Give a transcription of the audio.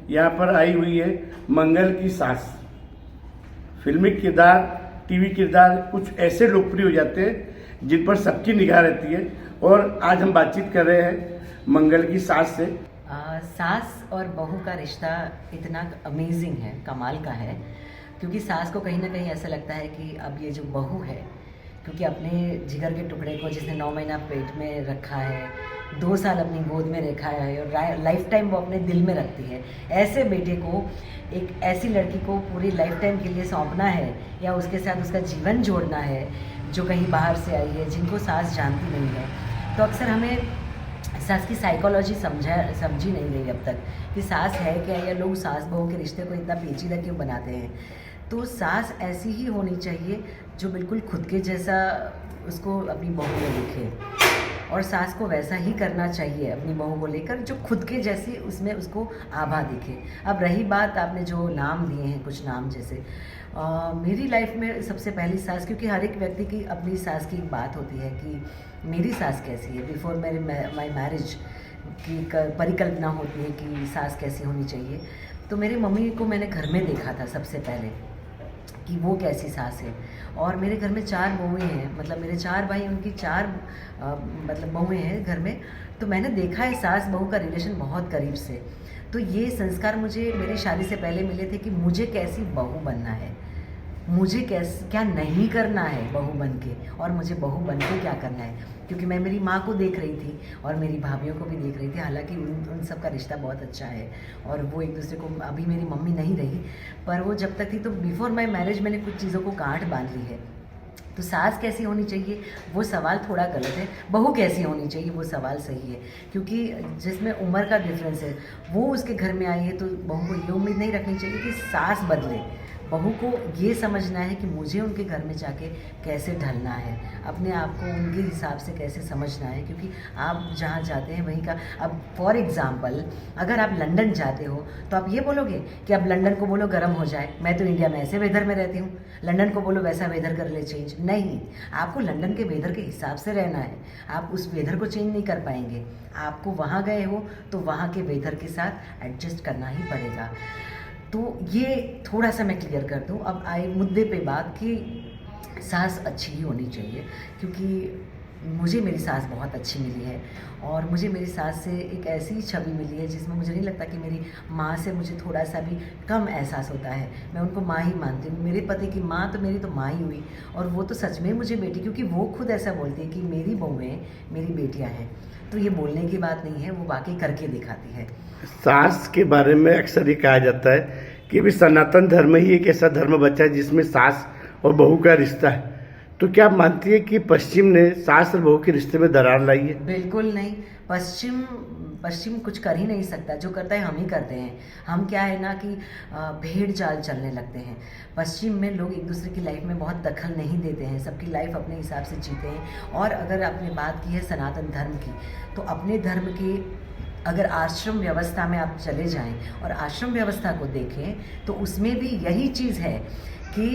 यहाँ पर आई हुई है मंगल की सास। फिल्मी किरदार, टीवी किरदार कुछ ऐसे लोकप्रिय हो जाते हैं जिन पर सबकी निगाह रहती है, और आज हम बातचीत कर रहे हैं मंगल की सास से। सास और बहू का रिश्ता इतना अमेजिंग है, कमाल का है, क्योंकि सास को कहीं ना कहीं ऐसा लगता है कि अब ये जो बहू है, क्योंकि अपने जिगर के टुकड़े को जिसने 9 महीना पेट में रखा है, 2 साल अपनी गोद में रखा है और लाइफ टाइम वो अपने दिल में रखती है, ऐसे बेटे को, एक ऐसी लड़की को पूरी लाइफ टाइम के लिए सौंपना है या उसके साथ उसका जीवन जोड़ना है जो कहीं बाहर से आई है, जिनको सास जानती नहीं है। तो अक्सर हमें सास की साइकोलॉजी समझी नहीं गई अब तक कि सास है क्या, या लोग सास बहू के रिश्ते को इतना पेचीदा क्यों बनाते हैं। तो सास ऐसी ही होनी चाहिए जो बिल्कुल खुद के जैसा उसको अपनी बहू में दिखे, और सास को वैसा ही करना चाहिए अपनी बहू को लेकर जो खुद के जैसी उसमें उसको आभा दिखे। अब रही बात आपने जो नाम दिए हैं, कुछ नाम जैसे मेरी लाइफ में सबसे पहली सास, क्योंकि हर एक व्यक्ति की अपनी सास की एक बात होती है कि मेरी सास कैसी है, बिफोर माई मैरिज की परिकल्पना होती है कि सास कैसी होनी चाहिए। तो मेरी मम्मी को मैंने घर में देखा था सबसे पहले कि वो कैसी सास है, और मेरे घर में 4 बहुएँ हैं, मतलब मेरे 4 भाई, उनकी 4 मतलब बहुएँ हैं घर में। तो मैंने देखा है सास बहू का रिलेशन बहुत करीब से। तो ये संस्कार मुझे मेरी शादी से पहले मिले थे कि मुझे कैसी बहू बनना है, मुझे क्या नहीं करना है बहू बन के, और मुझे बहू बन के क्या करना है। क्योंकि मैं मेरी माँ को देख रही थी और मेरी भाभीयों को भी देख रही थी, हालांकि उन सब का रिश्ता बहुत अच्छा है और वो एक दूसरे को, अभी मेरी मम्मी नहीं रही पर वो जब तक थी, तो बिफोर माई मैरिज मैंने कुछ चीज़ों को गांठ बांध ली है। तो सास कैसी होनी चाहिए वो सवाल थोड़ा गलत है, बहू कैसी होनी चाहिए वो सवाल सही है, क्योंकि जिसमें उम्र का डिफरेंस है, वो उसके घर में आई है तो बहू को ये उम्मीद नहीं रखनी चाहिए कि सास बदले। बहू को ये समझना है कि मुझे उनके घर में जाके कैसे ढलना है, अपने आप को उनके हिसाब से कैसे समझना है, क्योंकि आप जहाँ जाते हैं वहीं का। अब फॉर एग्ज़ाम्पल अगर आप लंदन जाते हो तो आप ये बोलोगे कि अब लंदन को बोलो गर्म हो जाए, मैं तो इंडिया में ऐसे वेदर में रहती हूँ, लंदन को बोलो वैसा वेदर कर ले चेंज। नहीं, आपको लंदन के वेदर के हिसाब से रहना है, आप उस वेदर को चेंज नहीं कर पाएंगे। आपको वहाँ गए हो तो वहाँ के वेदर के साथ एडजस्ट करना ही पड़ेगा। तो ये थोड़ा सा मैं क्लियर कर दूँ। अब आए मुद्दे पे बात कि सास अच्छी ही होनी चाहिए, क्योंकि मुझे मेरी सास बहुत अच्छी मिली है, और मुझे मेरी सास से एक ऐसी छवि मिली है जिसमें मुझे नहीं लगता कि मेरी माँ से मुझे थोड़ा सा भी कम एहसास होता है। मैं उनको माँ ही मानती हूँ, मेरे पति की माँ तो मेरी तो माँ ही हुई, और वो तो सच में मुझे बेटी, क्योंकि वो खुद ऐसा बोलती है कि मेरी बहुएँ मेरी बेटियाँ हैं। तो ये बोलने की बात नहीं है, वो वाकई करके दिखाती है। सास के बारे में अक्सर ये कहा जाता है कि भी सनातन धर्म ही एक ऐसा धर्म बचा है जिसमें सास और बहू का रिश्ता है। तो क्या आप मानती है कि पश्चिम ने सास और बहू के रिश्ते में दरार लाई है? बिल्कुल नहीं, पश्चिम कुछ कर ही नहीं सकता, जो करता है हम ही करते हैं। हम क्या है ना कि भेड़ चाल चलने लगते हैं। पश्चिम में लोग एक दूसरे की लाइफ में बहुत दखल नहीं देते हैं, सबकी लाइफ अपने हिसाब से जीते हैं। और अगर आपने बात की है सनातन धर्म की, तो अपने धर्म की अगर आश्रम व्यवस्था में आप चले जाएं और आश्रम व्यवस्था को देखें तो उसमें भी यही चीज़ है कि